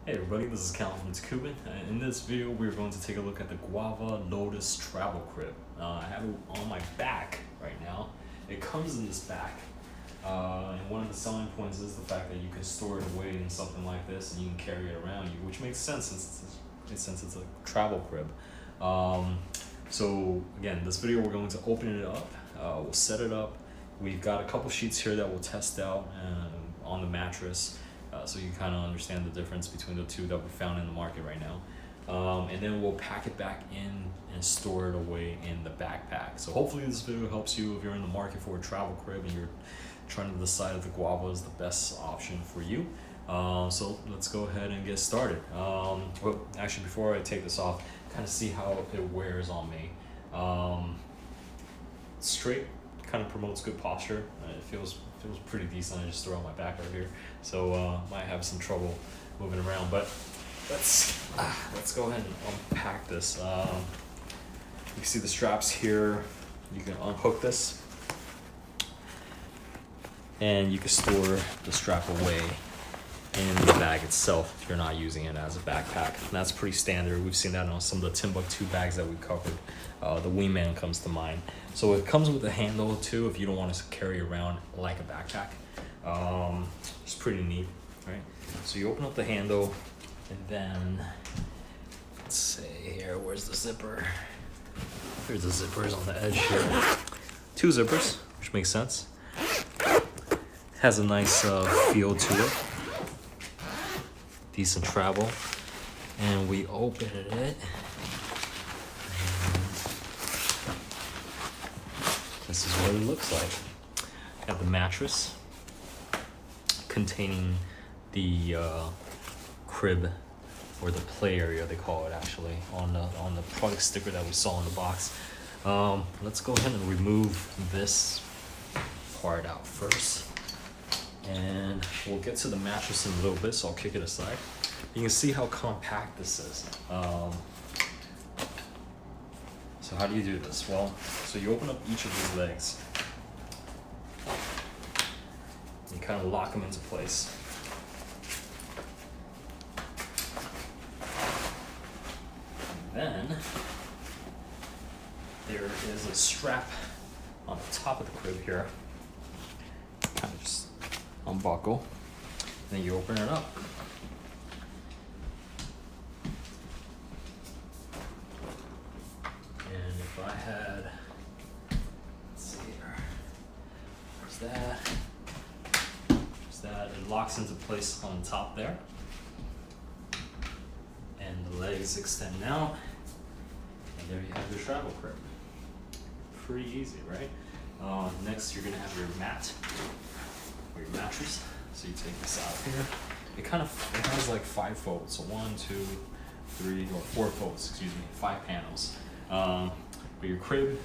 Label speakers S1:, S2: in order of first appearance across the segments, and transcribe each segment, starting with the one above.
S1: Hey everybody, this is Calvin from Cuban. In this video, we're going to take a look at the Guava Lotus Travel Crib. I have it on my back right now. It comes in this back, and one of the selling points is the fact that you can store it away in something like this, and you can carry it around you, which makes sense since it's a travel crib. So again, this video we're going to open it up. We'll set it up. We've got a couple sheets here that we'll test out on the mattress. So you kind of understand the difference between the two that we found in the market right now. And then we'll pack it back in and store it away in the backpack. So hopefully this video helps you if you're in the market for a travel crib and you're trying to decide if the Guava is the best option for you. So let's go ahead and get started. Well, actually, before I take this off, kind of see how it wears on me. Straight kind of promotes good posture. It feels pretty decent. I just throw out my back right here, so might have some trouble moving around, but let's go ahead and unpack this. You can see the straps here. You can unhook this and you can store the strap away in the bag itself if you're not using it as a backpack. And that's pretty standard. We've seen that on some of the Timbuktu bags that we covered. The Wingman comes to mind. So it comes with a handle too if you don't want to carry around like a backpack. It's pretty neat, right? So you open up the handle and then, let's see here, where's the zipper? There's the zippers on the edge here. 2 zippers, which makes sense. Has a nice feel to it. Decent travel. And we open it. This is what it looks like. Got the mattress containing the crib, or the play area they call it actually, on the product sticker that we saw in the box. Let's go ahead and remove this part out first, and we'll get to the mattress in a little bit, so I'll kick it aside. You can see how compact this is. So how do you do this? Well, so you open up each of these legs. You kind of lock them into place. Then there is a strap on the top of the crib here. Kind of just unbuckle. Then you open it up. I had, let's see here, there's that, it locks into place on top there, and the legs extend out, and there you have your travel crib. Pretty easy, right? Next you're gonna have your mat, or your mattress, so you take this out here. It has like 5 folds, so 1, 2, 3, or 4 folds, excuse me, 5 panels. But your crib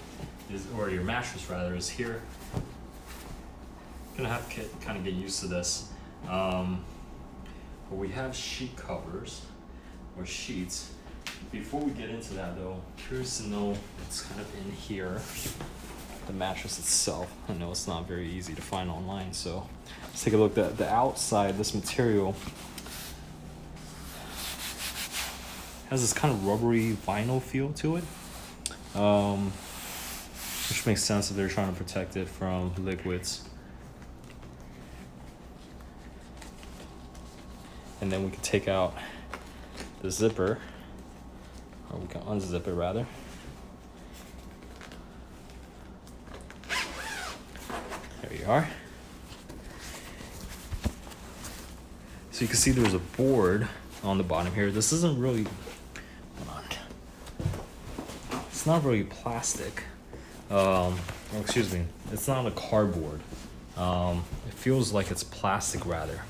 S1: is, or your mattress rather, is here. Gonna have to kind of get used to this. But we have sheet covers, or sheets. Before we get into that though, curious to know what's kind of in here. The mattress itself. I know it's not very easy to find online, so let's take a look at the outside. This material has this kind of rubbery vinyl feel to it. Which makes sense if they're trying to protect it from liquids. And then we can take out the zipper, or we can unzip it rather. There you are. So you can see there's a board on the bottom here. This isn't really, it's not really plastic. Excuse me, it's not a cardboard. It feels like it's plastic rather.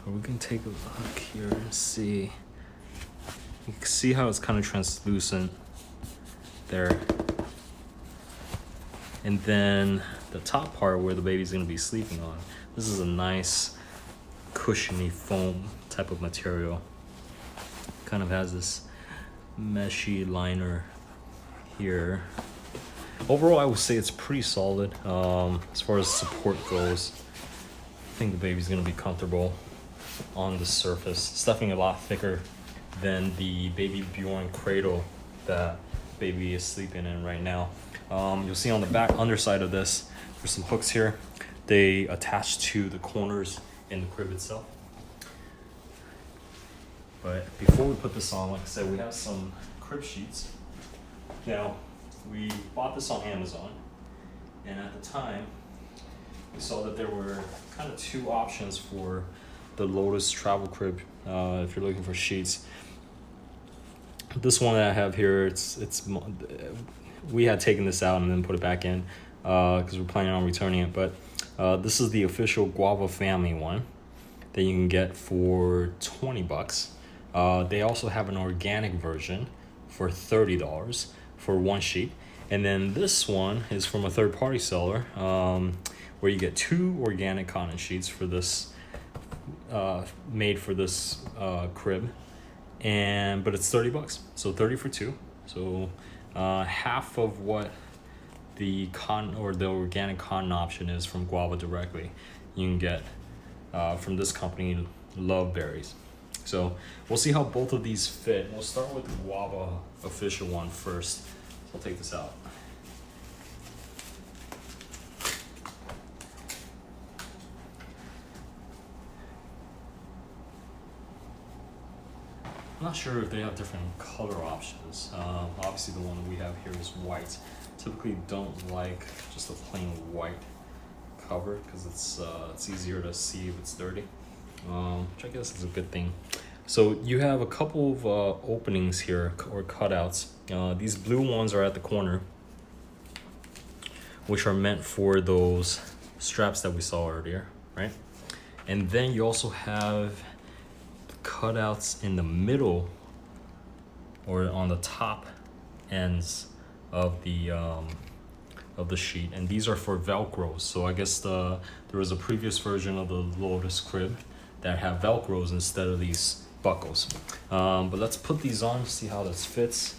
S1: But we can take a look here and see. You can see how it's kind of translucent there. And then the top part where the baby's gonna be sleeping on, this is a nice cushiony foam type of material. Kind of has this meshy liner here. Overall, I would say it's pretty solid as far as support goes. I think the baby's gonna be comfortable. on the surface. It's definitely a lot thicker than the baby Bjorn cradle that baby is sleeping in right now. You'll see on the back underside of this, there's some hooks here. They attach to the corners in the crib itself. But before we put this on, like I said, we have some crib sheets. Now, we bought this on Amazon, and at the time, we saw that there were kind of two options for the Lotus Travel Crib if you're looking for sheets. This one that I have here, we had taken this out and then put it back in because we're planning on returning it. But this is the official Guava family one that you can get for $20. They also have an organic version for $30 for one sheet. And then this one is from a third-party seller where you get 2 organic cotton sheets for this, made for this crib. But it's $30, so 30 for 2. So half of what the cotton or the organic cotton option is from Guava directly, you can get from this company, Luvberries. So we'll see how both of these fit. We'll start with the Guava official one first. So I'll take this out. I'm not sure if they have different color options. Obviously the one that we have here is white. Typically don't like just a plain white cover because it's easier to see if it's dirty, which I guess is a good thing. So you have a couple of openings here, or cutouts. These blue ones are at the corner, which are meant for those straps that we saw earlier, right? And then you also have cutouts in the middle or on the top ends of the sheet, and these are for Velcros. So I guess there was a previous version of the Lotus Crib that have Velcros instead of these buckles. But let's put these on, see how this fits,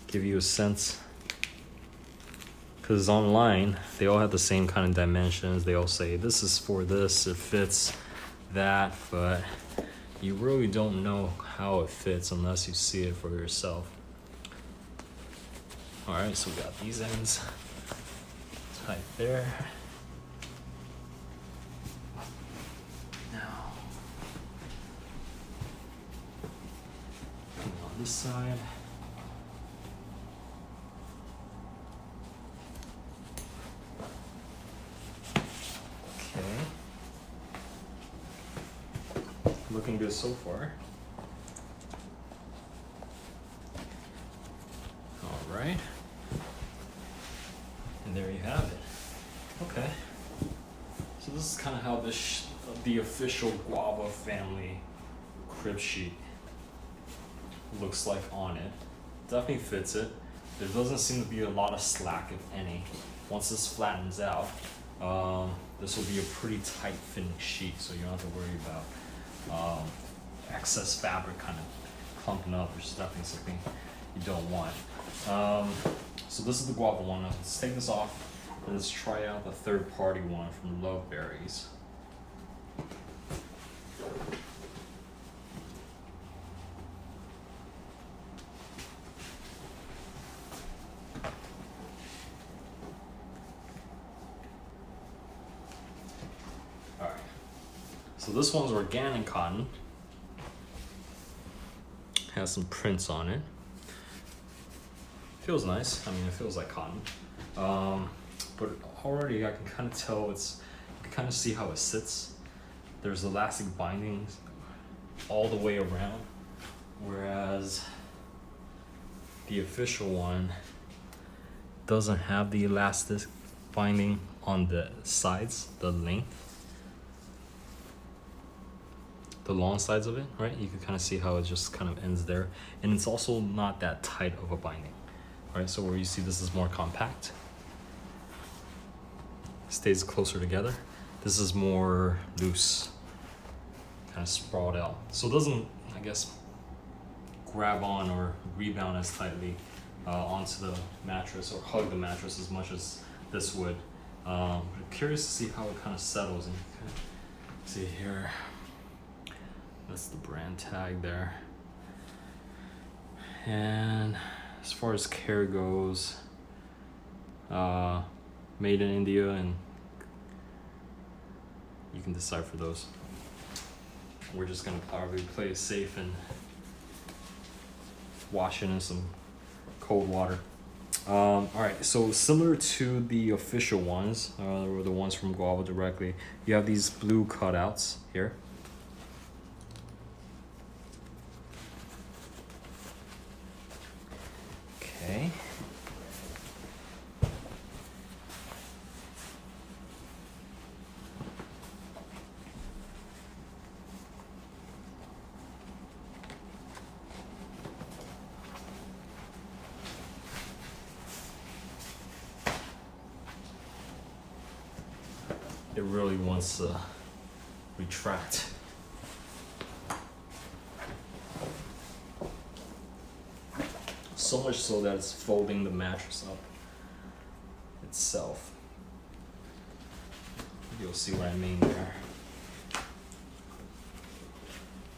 S1: give you a sense. Because online, they all have the same kind of dimensions. They all say this is for this, it fits that, but you really don't know how it fits unless you see it for yourself. All right, so we got these ends tight there. Now, on this side. Okay. Looking good so far. All right. And there you have it. Okay. So this is kind of how the official Guava family crib sheet looks like on it. Definitely fits it. There doesn't seem to be a lot of slack, if any. Once this flattens out, this will be a pretty tight fitting sheet, so you don't have to worry about excess fabric kind of clumping up, which is definitely something you don't want. So this is the Guava one. Let's take this off and let's try out the third-party one from Luvberries. All right. So this one's organic cotton. Has some prints on it. Feels nice. I mean, it feels like cotton. But already I can kind of tell you can kind of see how it sits. There's elastic bindings all the way around, whereas the official one doesn't have the elastic binding on the sides, the length, the long sides of it, right? You can kind of see how it just kind of ends there. And it's also not that tight of a binding, right? So where you see this is more compact, stays closer together. This is more loose, kind of sprawled out. So it doesn't, I guess, grab on or rebound as tightly onto the mattress or hug the mattress as much as this would. But I'm curious to see how it kind of settles. And you can see here, That's the brand tag there. And as far as care goes, made in India, and you can decipher those. We're just gonna probably play it safe and wash it in some cold water. All right, so similar to the official ones, or the ones from Guava directly, you have these blue cutouts here. Okay. It really wants to retract. So much so that it's folding the mattress up itself. You'll see what I mean there.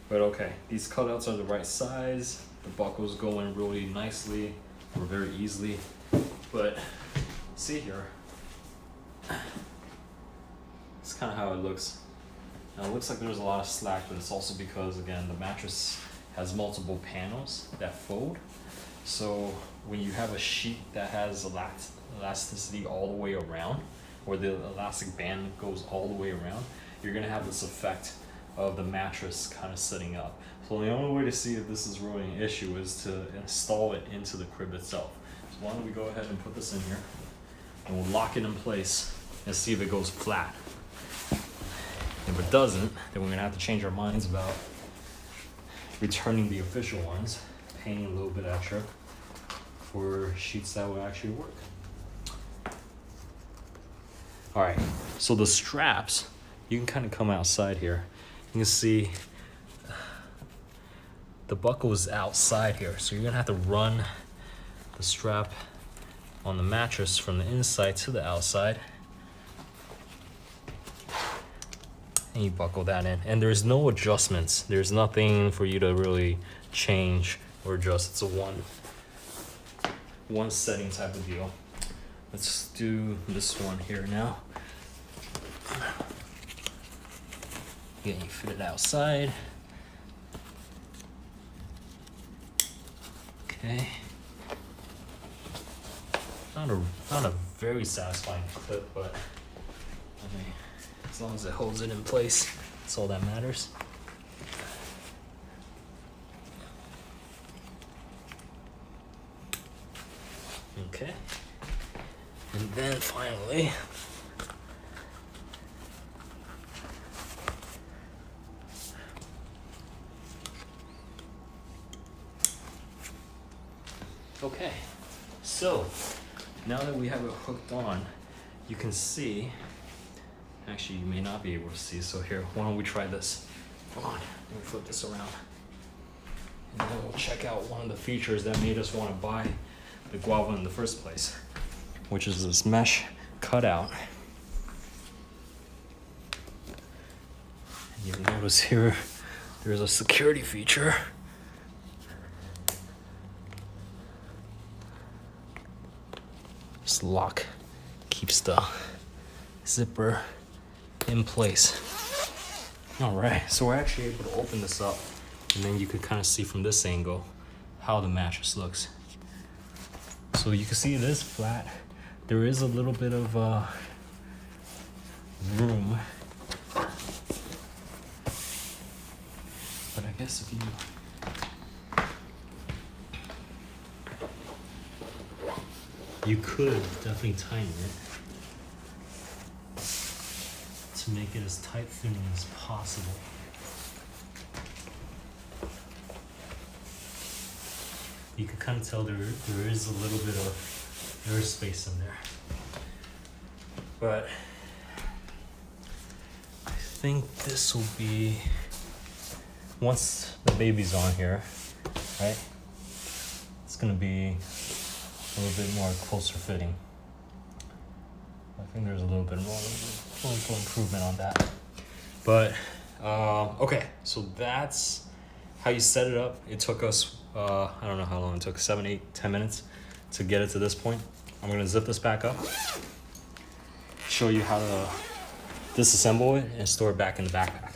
S1: But okay, these cutouts are the right size. The buckles go in really nicely or very easily. But see here, it's kind of how it looks. Now it looks like there's a lot of slack, but it's also because, again, the mattress has multiple panels that fold. So when you have a sheet that has elasticity all the way around, or the elastic band goes all the way around, you're gonna have this effect of the mattress kind of sitting up. So the only way to see if this is really an issue is to install it into the crib itself. So why don't we go ahead and put this in here, and we'll lock it in place and see if it goes flat. If it doesn't, then we're gonna have to change our minds about returning the official ones, paying a little bit extra for sheets that will actually work. All right, so the straps, you can kind of come outside here. You can see the buckle is outside here, so you're gonna have to run the strap on the mattress from the inside to the outside. And you buckle that in, and there's no adjustments. There's nothing for you to really change or adjust. It's a one setting type of deal. Let's do this one here now. Again, you fit it outside. Okay. Not a very satisfying clip, but I mean, as long as it holds it in place, that's all that matters. Okay. And then finally, okay, so now that we have it hooked on, you can see, actually you may not be able to see, so here, why don't we try this? Hold on, let me flip this around. And then we'll check out one of the features that made us want to buy the Guava in the first place, which is this mesh cutout. And you'll notice here, there's a security feature. This lock keeps the zipper in place. All right, so we're actually able to open this up, and then you can kind of see from this angle how the mattress looks. So you can see it is flat. There is a little bit of room, but I guess if you could definitely tighten it to make it as tight fitting as possible. You can kind of tell there is a little bit of airspace in there. But I think this will be, once the baby's on here, right? It's gonna be a little bit more closer fitting. I think there's a little bit more room for improvement on that. But Okay, so that's how you set it up. It took us, I don't know how long it took, 7, 8, 10 minutes to get it to this point. I'm gonna zip this back up, show you how to disassemble it and store it back in the backpack.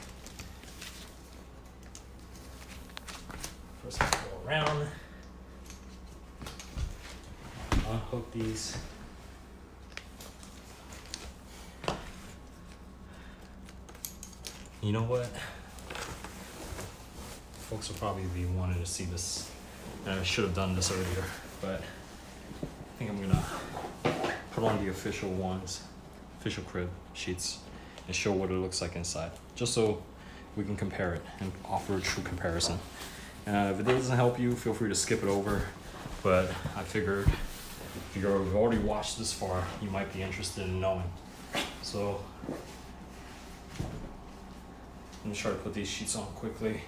S1: First, I'm gonna go around, unhook these. You know what? Folks will probably be wanting to see this, and I should have done this earlier, but I think I'm gonna put on the official ones, official crib sheets, and show what it looks like inside, just so we can compare it and offer a true comparison. If it doesn't help you, feel free to skip it over, but I figured if you've already watched this far, you might be interested in knowing. So let me try to put these sheets on quickly.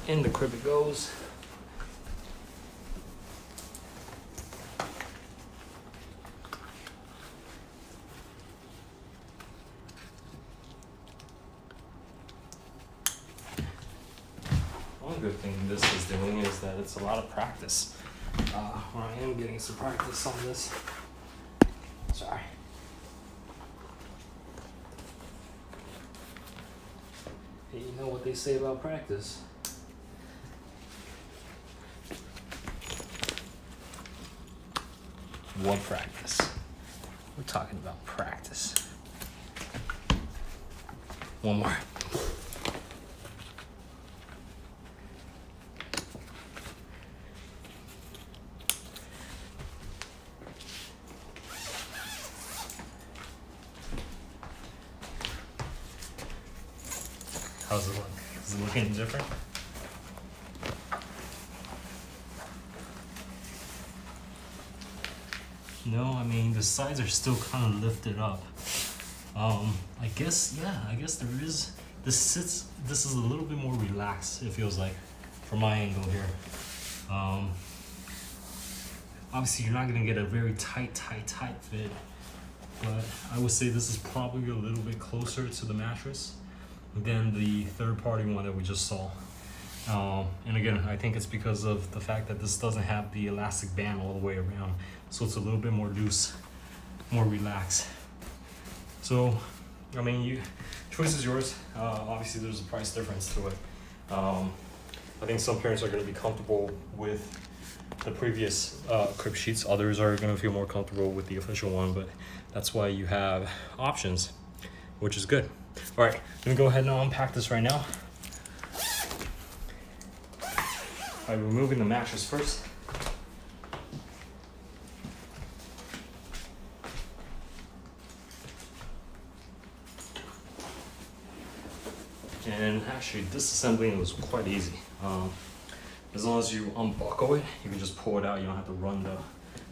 S1: In the crib it goes. One good thing this is doing is that it's a lot of practice. When I am getting some practice on this. Sorry. Hey, you know what they say about practice? What practice? We're talking about practice. One more. How's it look? Is it looking different? No, I mean, the sides are still kind of lifted up. I guess there is, this is a little bit more relaxed, it feels like, from my angle here. Obviously you're not gonna get a very tight fit, but I would say this is probably a little bit closer to the mattress than the third-party one that we just saw. And again, I think it's because of the fact that this doesn't have the elastic band all the way around, so it's a little bit more loose, more relaxed. So, I mean, choice is yours. Obviously, there's a price difference to it. I think some parents are going to be comfortable with the previous crib sheets. Others are going to feel more comfortable with the official one, but that's why you have options, which is good. All right, let me go ahead and unpack this right now. By removing the mattress first. And actually, disassembling was quite easy. As long as you unbuckle it, you can just pull it out. You don't have to run the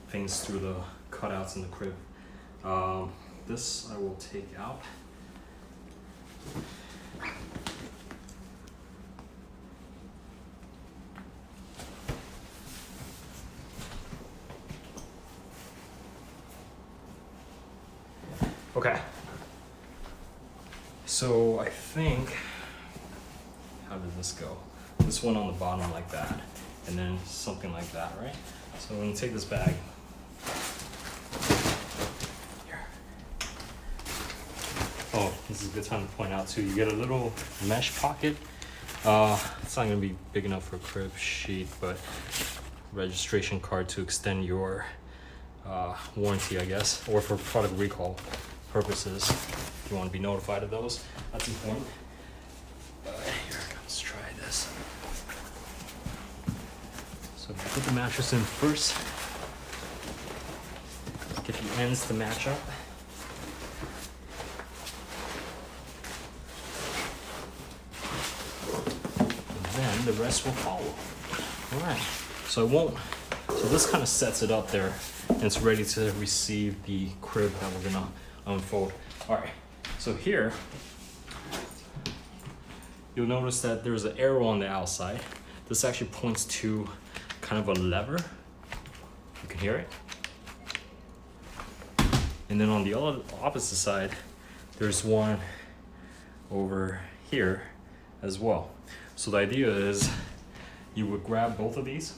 S1: things through the cutouts in the crib. This I will take out. Okay, so I think, how did this go? This went on the bottom like that, and then something like that, right? So I'm gonna take this bag. Here. Oh, this is a good time to point out too, you get a little mesh pocket. It's not gonna be big enough for a crib sheet, but registration card to extend your warranty, I guess, or for product recall. purposes. If you want to be notified of those, that's important. Here, let's try this. So put the mattress in first. Get the ends to match up. And then the rest will follow. All right. So this kind of sets it up there, and it's ready to receive the crib that we're gonna unfold. All right. So here, you'll notice that there's an arrow on the outside. This actually points to kind of a lever. You can hear it. And then on the opposite side, there's one over here as well. So the idea is you would grab both of these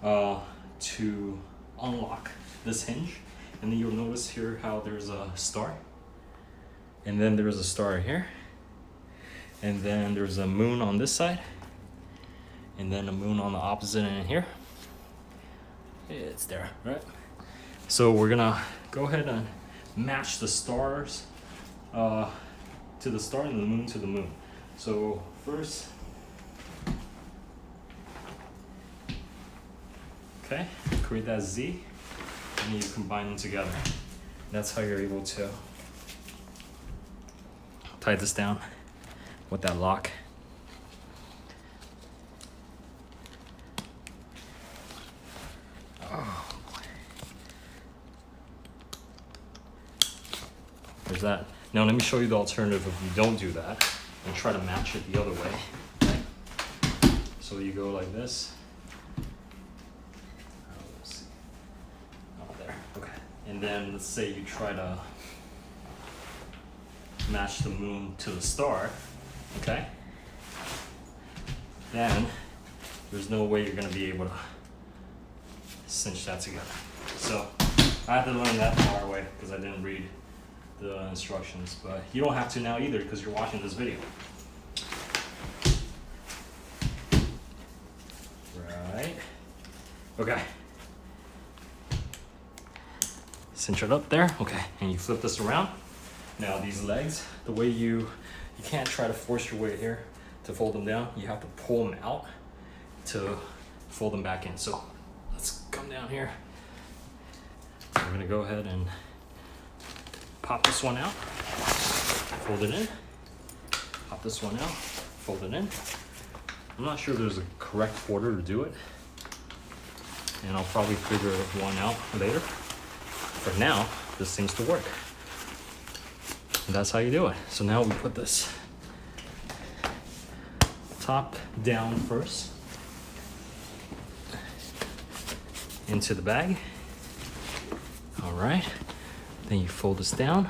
S1: to unlock this hinge. And then you'll notice here how there's a star. And then there's a star here. And then there's a moon on this side. And then a moon on the opposite end here. It's there, right? So we're gonna go ahead and match the stars to the star and the moon to the moon. So first, okay, create that Z, and then you combine them together. That's how you're able to tie this down with that lock. There's that. Now let me show you the alternative if you don't do that and try to match it the other way. Okay? So you go like this. Let's see. Oh, there. Okay. And then let's say you try to match the moon to the star. Okay. Then there's no way you're gonna be able to cinch that together. So I had to learn that the hard way because I didn't read the instructions, but you don't have to now either because you're watching this video. Right. Okay. Cinch it up there. Okay. And you flip this around. Now these legs, the way you can't try to force your way here to fold them down. You have to pull them out to fold them back in. So let's come down here. We're gonna go ahead and pop this one out, fold it in, pop this one out, fold it in. I'm not sure there's a correct order to do it, and I'll probably figure one out later. For now, this seems to work. And that's how you do it. So now we put this top down first into the bag. All right. Then you fold this down.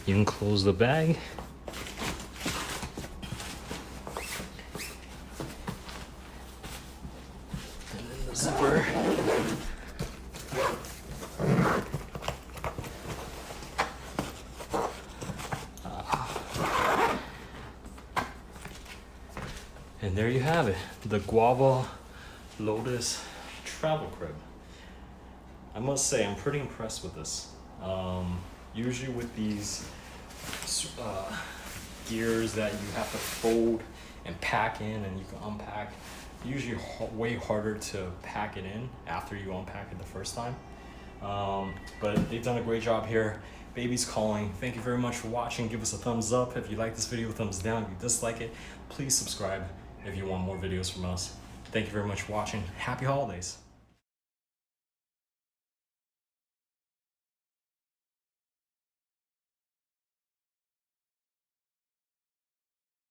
S1: You can close the bag. And then the zipper. And there you have it, the Guava Lotus Travel Crib. I must say, I'm pretty impressed with this. Usually with these gears that you have to fold and pack in and you can unpack, usually way harder to pack it in after you unpack it the first time. But they've done a great job here. Baby's calling. Thank you very much for watching. Give us a thumbs up if you like this video, a thumbs down if you dislike it. Please subscribe if you want more videos from us. Thank you very much for watching. Happy holidays.